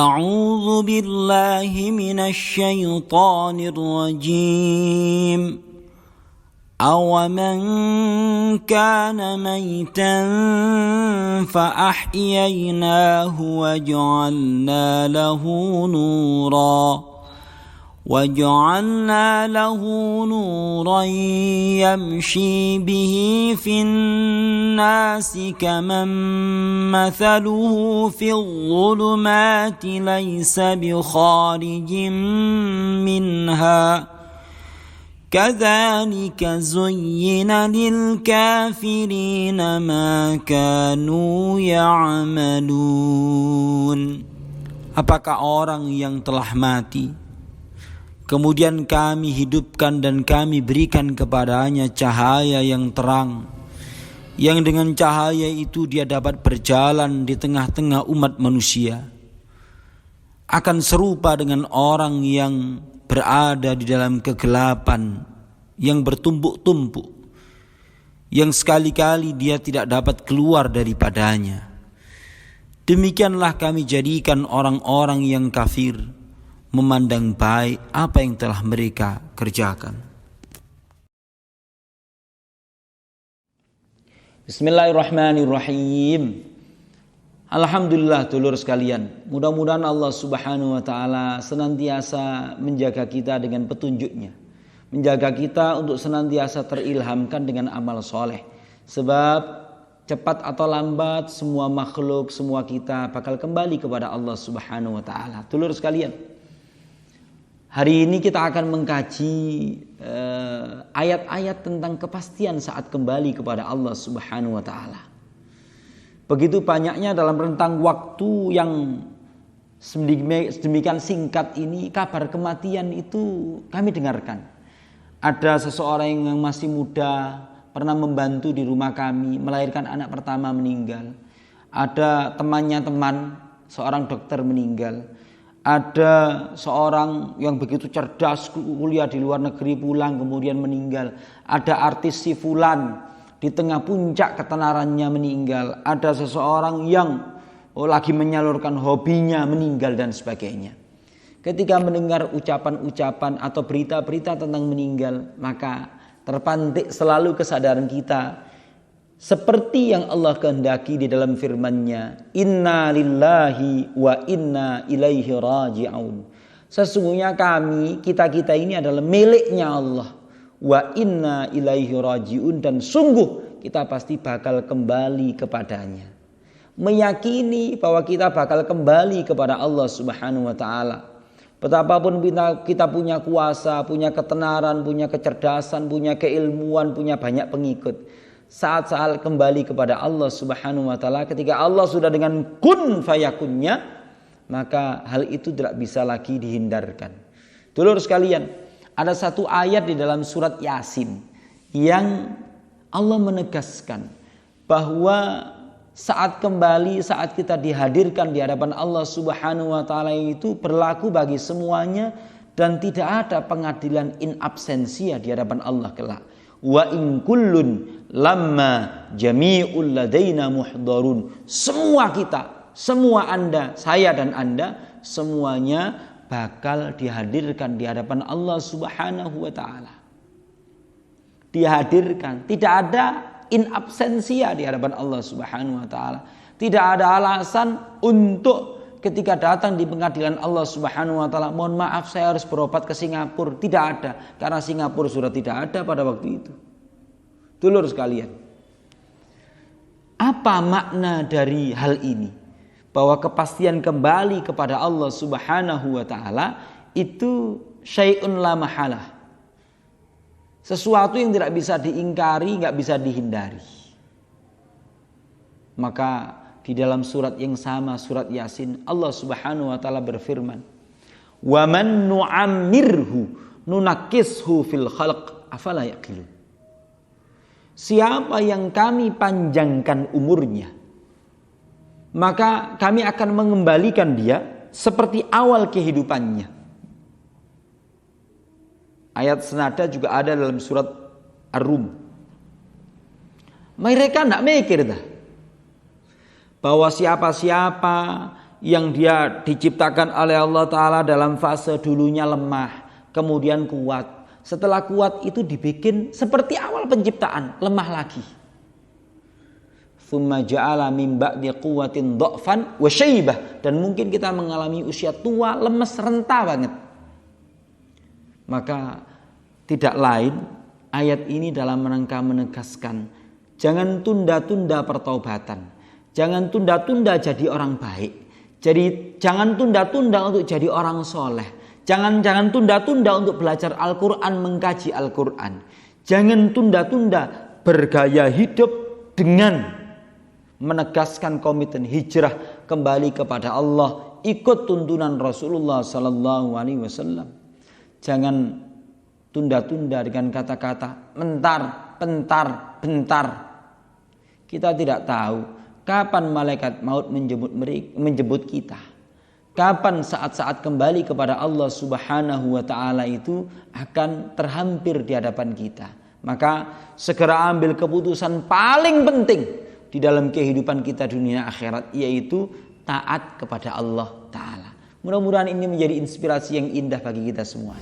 أعوذ بالله من الشيطان الرجيم أومن كان ميتا فأحييناه وجعلنا له نورا يمشي به في الناس كمن مثله في الظلمات ليس بخارج منها كذلك زين للكافرين ما كانوا يعملون. Apakah orang yang telah mati kemudian kami hidupkan dan kami berikan kepadanya cahaya yang terang, yang dengan cahaya itu dia dapat berjalan di tengah-tengah umat manusia, akan serupa dengan orang yang berada di dalam kegelapan yang bertumpuk-tumpuk, yang sekali-kali dia tidak dapat keluar daripadanya. Demikianlah kami jadikan orang-orang yang kafir memandang baik apa yang telah mereka kerjakan. Bismillahirrahmanirrahim. Alhamdulillah dulur sekalian, mudah-mudahan Allah Subhanahu wa taala senantiasa menjaga kita dengan petunjuknya, menjaga kita untuk senantiasa terilhamkan dengan amal soleh. Sebab cepat atau lambat semua makhluk, semua kita bakal kembali kepada Allah Subhanahu wa taala. Dulur sekalian, hari ini kita akan mengkaji ayat-ayat tentang kepastian saat kembali kepada Allah Subhanahu wa taala. Begitu banyaknya dalam rentang waktu yang sedemikian singkat ini kabar kematian itu kami dengarkan. Ada seseorang yang masih muda pernah membantu di rumah kami, melahirkan anak pertama meninggal. Ada temannya seorang dokter meninggal. Ada seorang yang begitu cerdas kuliah di luar negeri pulang kemudian meninggal. Ada artis si fulan di tengah puncak ketenarannya meninggal. Ada seseorang yang lagi menyalurkan hobinya meninggal dan sebagainya. Ketika mendengar ucapan-ucapan atau berita-berita tentang meninggal, maka terpantik selalu kesadaran kita seperti yang Allah kehendaki di dalam firman-Nya, Inna lillahi wa inna ilaihi raji'un. Sesungguhnya kita ini adalah miliknya Allah. Wa inna ilaihi raji'un, dan sungguh kita pasti bakal kembali kepadanya. Meyakini bahwa kita bakal kembali kepada Allah Subhanahu wa taala. Betapapun kita punya kuasa, punya ketenaran, punya kecerdasan, punya keilmuan, punya banyak pengikut, saat-saat kembali kepada Allah Subhanahu wa taala, ketika Allah sudah dengan kun fayakunnya, maka hal itu tidak bisa lagi dihindarkan. Dulur sekalian, ada satu ayat di dalam surat Yasin yang Allah menegaskan bahwa saat kita dihadirkan di hadapan Allah Subhanahu wa taala itu berlaku bagi semuanya dan tidak ada pengadilan in absentia di hadapan Allah kelak. Wa in kullun lamma jami'ul ladaina muhdarun. Semua kita, semua Anda, saya dan Anda, semuanya bakal dihadirkan di hadapan Allah Subhanahu wa taala. Dihadirkan, tidak ada in absentia di hadapan Allah Subhanahu wa taala. Tidak ada alasan untuk ketika datang di pengadilan Allah Subhanahu wa taala, mohon maaf saya harus berobat ke Singapura. Tidak ada, karena Singapura sudah tidak ada pada waktu itu. Dulur sekalian, apa makna dari hal ini? Bahwa kepastian kembali kepada Allah Subhanahu wa taala itu syai'un la mahalah. Sesuatu yang tidak bisa diingkari, enggak bisa dihindari. Maka di dalam surat yang sama, surat Yasin, Allah Subhanahu wa taala berfirman, "Wa man nu'ammirhu nunakkishu fil khalq afala yaqilun." Siapa yang kami panjangkan umurnya, maka kami akan mengembalikan dia seperti awal kehidupannya. Ayat senada juga ada dalam surat Ar-Rum. Mereka tidak mikir dah bahwa siapa-siapa yang dia diciptakan oleh Allah Ta'ala dalam fase dulunya lemah, kemudian kuat. Setelah kuat itu dibikin seperti awal penciptaan, lemah lagi. Tsumma ja'ala min ba'di quwwatin dha'fan wa syaibah. Dan mungkin kita mengalami usia tua, lemes, renta banget. Maka tidak lain ayat ini dalam rangka menegaskan, jangan tunda-tunda pertaubatan. Jangan tunda-tunda jadi orang baik. Jadi jangan tunda-tunda untuk jadi orang soleh. Jangan tunda-tunda untuk belajar Al-Quran, mengkaji Al-Quran. Jangan tunda-tunda bergaya hidup dengan menegaskan komitmen hijrah kembali kepada Allah, ikut tuntunan Rasulullah Sallallahu Alaihi Wasallam. Jangan tunda-tunda dengan kata-kata bentar. Kita tidak tahu kapan malaikat maut menjemput kita. Kapan saat-saat kembali kepada Allah Subhanahu wa Ta'ala itu akan terhampir di hadapan kita. Maka segera ambil keputusan paling penting di dalam kehidupan kita dunia akhirat, yaitu taat kepada Allah Ta'ala. Mudah-mudahan ini menjadi inspirasi yang indah bagi kita semua.